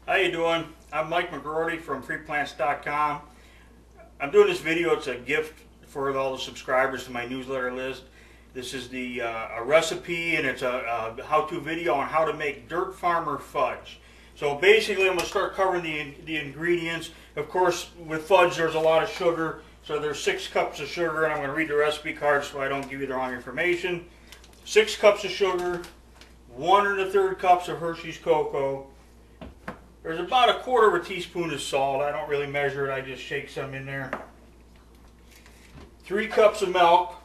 How you doing? I'm Mike McGroarty from freeplants.com. I'm doing this video. It's a gift for all the subscribers to my newsletter list. This is a recipe, and it's a how-to video on how to make Dirt Farmer Fudge. So basically I'm going to start covering the ingredients. Of course, with fudge there's a lot of sugar, so there's 6 cups of sugar, and I'm going to read the recipe card so I don't give you the wrong information. 6 cups of sugar, 1 1/3 cups of Hershey's cocoa. There's about 1/4 teaspoon of salt. I don't really measure it, I just shake some in there. 3 cups of milk.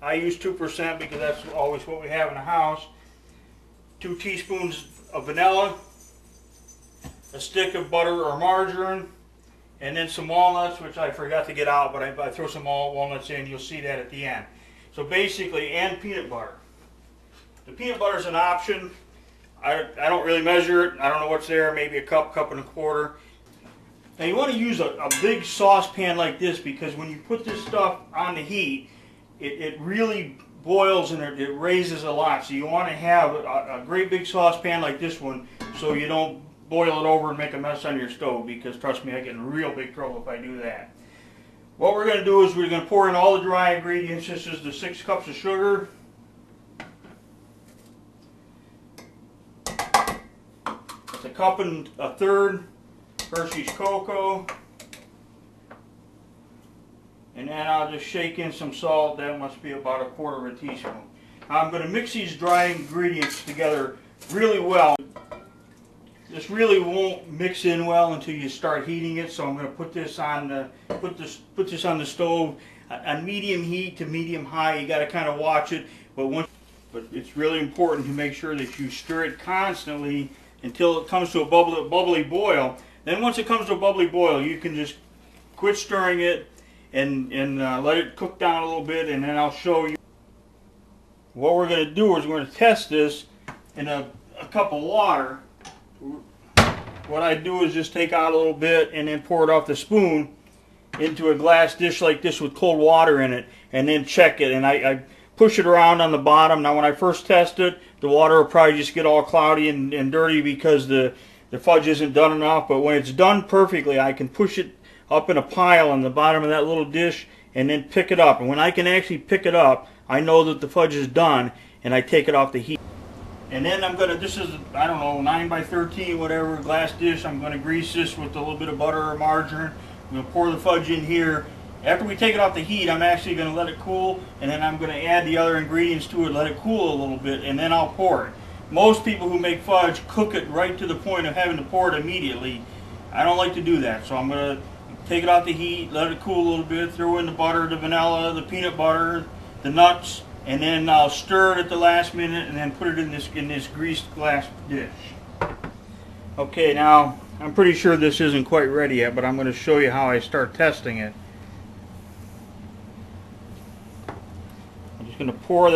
I use 2% because that's always what we have in the house. 2 teaspoons of vanilla, a stick of butter or margarine, and then some walnuts, which I forgot to get out, but I throw some walnuts in. You'll see that at the end. So basically, and peanut butter. The peanut butter is an option. I don't really measure it. I don't know what's there, maybe a cup, cup and a quarter. Now you want to use a big saucepan like this, because when you put this stuff on the heat, it really boils and it raises a lot. So you want to have a great big saucepan like this one, so you don't boil it over and make a mess on your stove, because trust me, I get in real big trouble if I do that. What we're going to do is we're going to pour in all the dry ingredients. This is the 6 cups of sugar. It's 1 1/3 cup Hershey's cocoa. And then I'll just shake in some salt. That must be about 1/4 teaspoon. Now I'm going to mix these dry ingredients together really well. This really won't mix in well until you start heating it. So I'm going to put this on the stove on medium heat to medium high. You got to kind of watch it, but it's really important to make sure that you stir it constantly until it comes to a bubbly boil. Then once it comes to a bubbly boil, you can just quit stirring it and let it cook down a little bit, and then I'll show you. What we're going to do is we're going to test this in a cup of water. What I do is just take out a little bit and then pour it off the spoon into a glass dish like this with cold water in it, and then check it. And I push it around on the bottom. Now when I first test it, the water will probably just get all cloudy and dirty because the fudge isn't done enough. But when it's done perfectly, I can push it up in a pile on the bottom of that little dish and then pick it up. And when I can actually pick it up, I know that the fudge is done, and I take it off the heat. And then I'm going to, this is, I don't know, 9 by 13, whatever, glass dish. I'm going to grease this with a little bit of butter or margarine. I'm going to pour the fudge in here. After we take it off the heat, I'm actually going to let it cool, and then I'm going to add the other ingredients to it, let it cool a little bit, and then I'll pour it. Most people who make fudge cook it right to the point of having to pour it immediately. I don't like to do that, so I'm going to take it off the heat, let it cool a little bit, throw in the butter, the vanilla, the peanut butter, the nuts, and then I'll stir it at the last minute and then put it in this greased glass dish. Okay, now I'm pretty sure this isn't quite ready yet, but I'm going to show you how I start testing it. I'm just going to pour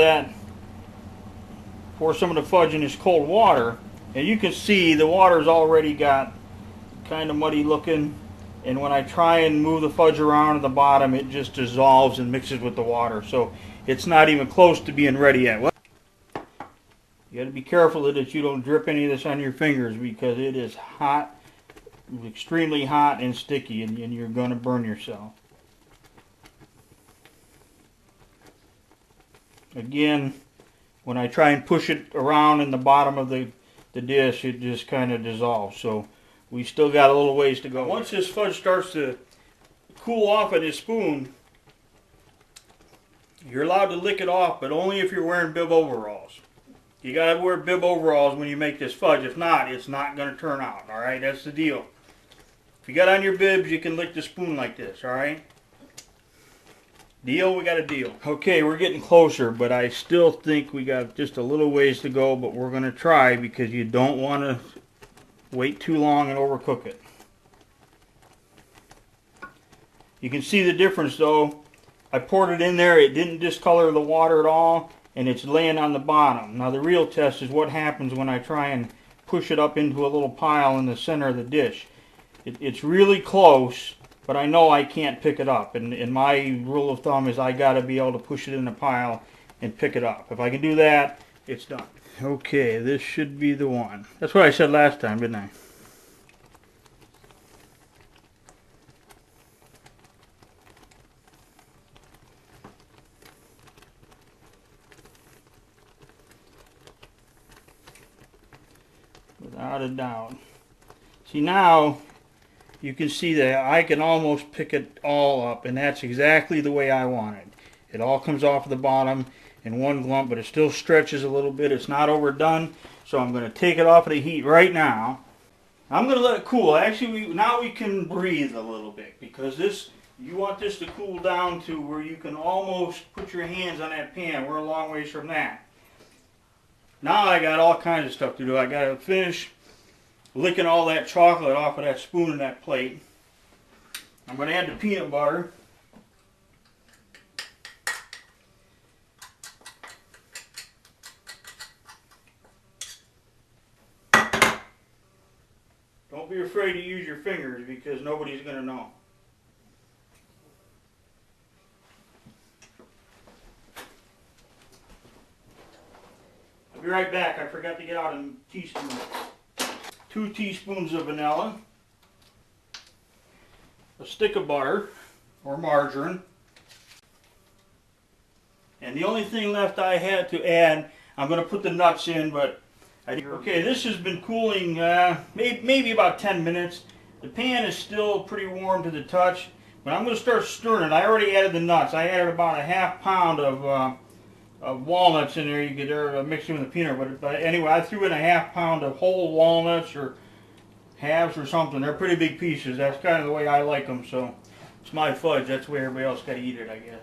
some of the fudge in this cold water, and you can see the water's already got kind of muddy looking, and when I try and move the fudge around at the bottom, it just dissolves and mixes with the water. So it's not even close to being ready yet. Well, you got to be careful that you don't drip any of this on your fingers, because it is hot, extremely hot and sticky, and you're going to burn yourself. Again, when I try and push it around in the bottom of the dish, it just kind of dissolves. So we still got a little ways to go. Once this fudge starts to cool off of this spoon, you're allowed to lick it off, but only if you're wearing bib overalls. You got to wear bib overalls when you make this fudge. If not, it's not going to turn out. All right, that's the deal. If you got on your bibs, you can lick the spoon like this. All right? Deal? We got a deal. Okay, we're getting closer, but I still think we got just a little ways to go, but we're going to try, because you don't want to wait too long and overcook it. You can see the difference though. I poured it in there, it didn't discolor the water at all, and it's laying on the bottom. Now the real test is what happens when I try and push it up into a little pile in the center of the dish. It's really close, but I know I can't pick it up. And my rule of thumb is I got to be able to push it in a pile and pick it up. If I can do that, it's done. Okay, this should be the one. That's what I said last time, didn't I? without a doubt. See, now you can see that I can almost pick it all up, and that's exactly the way I want it. It all comes off the bottom in one glump, but it still stretches a little bit. It's not overdone, so I'm going to take it off of the heat right now. I'm going to let it cool. Actually, now we can breathe a little bit, because you want this to cool down to where you can almost put your hands on that pan. We're a long ways from that. Now I got all kinds of stuff to do. I got to finish licking all that chocolate off of that spoon and that plate. I'm going to add the peanut butter. Don't be afraid to use your fingers, because nobody's going to know. I'll be right back. I forgot to get out a teaspoon. 2 teaspoons of vanilla, a stick of butter or margarine, and the only thing left I had to add, I'm going to put the nuts in, but okay, this has been cooling maybe about 10 minutes. The pan is still pretty warm to the touch, but I'm going to start stirring it. I already added the nuts. I added about a ½ pound of walnuts in there. You could mix it with the peanut butter. But anyway, I threw in a ½ pound of whole walnuts or halves or something. They're pretty big pieces. That's kind of the way I like them. So it's my fudge. That's the way everybody else got to eat it, I guess.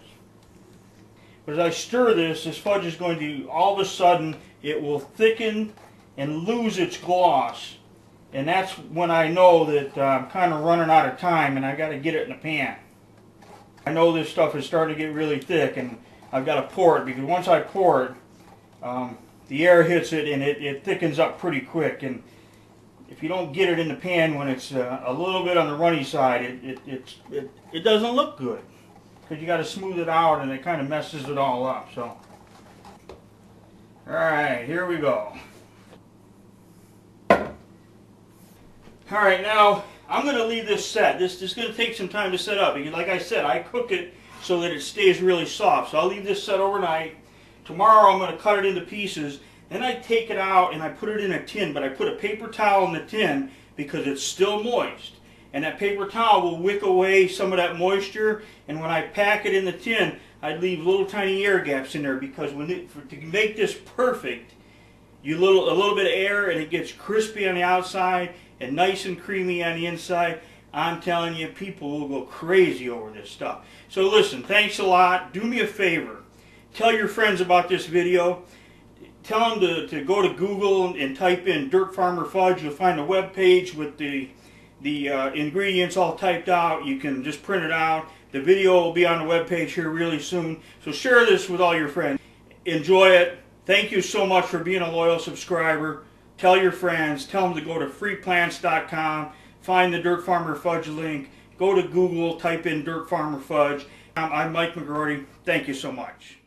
But as I stir this fudge is going to, all of a sudden, it will thicken and lose its gloss. And that's when I know that I'm kind of running out of time and I got to get it in the pan. I know this stuff is starting to get really thick, and I've got to pour it, because once I pour it, the air hits it and it thickens up pretty quick. And if you don't get it in the pan when it's a little bit on the runny side, it doesn't look good, because you got to smooth it out and it kind of messes it all up. So, all right, here we go. All right, now I'm going to leave this set. This is going to take some time to set up, because like I said, I cook it so that it stays really soft. So I'll leave this set overnight. Tomorrow I'm going to cut it into pieces. Then I take it out and I put it in a tin, but I put a paper towel in the tin because it's still moist. And that paper towel will wick away some of that moisture, and when I pack it in the tin, I leave little tiny air gaps in there, because to make this perfect, a little bit of air and it gets crispy on the outside and nice and creamy on the inside. I'm telling you, people will go crazy over this stuff. So listen, thanks a lot. Do me a favor. Tell your friends about this video. Tell them to go to Google and type in Dirt Farmer Fudge. You'll find a web page with the ingredients all typed out. You can just print it out. The video will be on the web page here really soon. So share this with all your friends. Enjoy it. Thank you so much for being a loyal subscriber. Tell your friends. Tell them to go to freeplants.com. Find the Dirt Farmer Fudge link. Go to Google, type in Dirt Farmer Fudge. I'm Mike McGroarty. Thank you so much.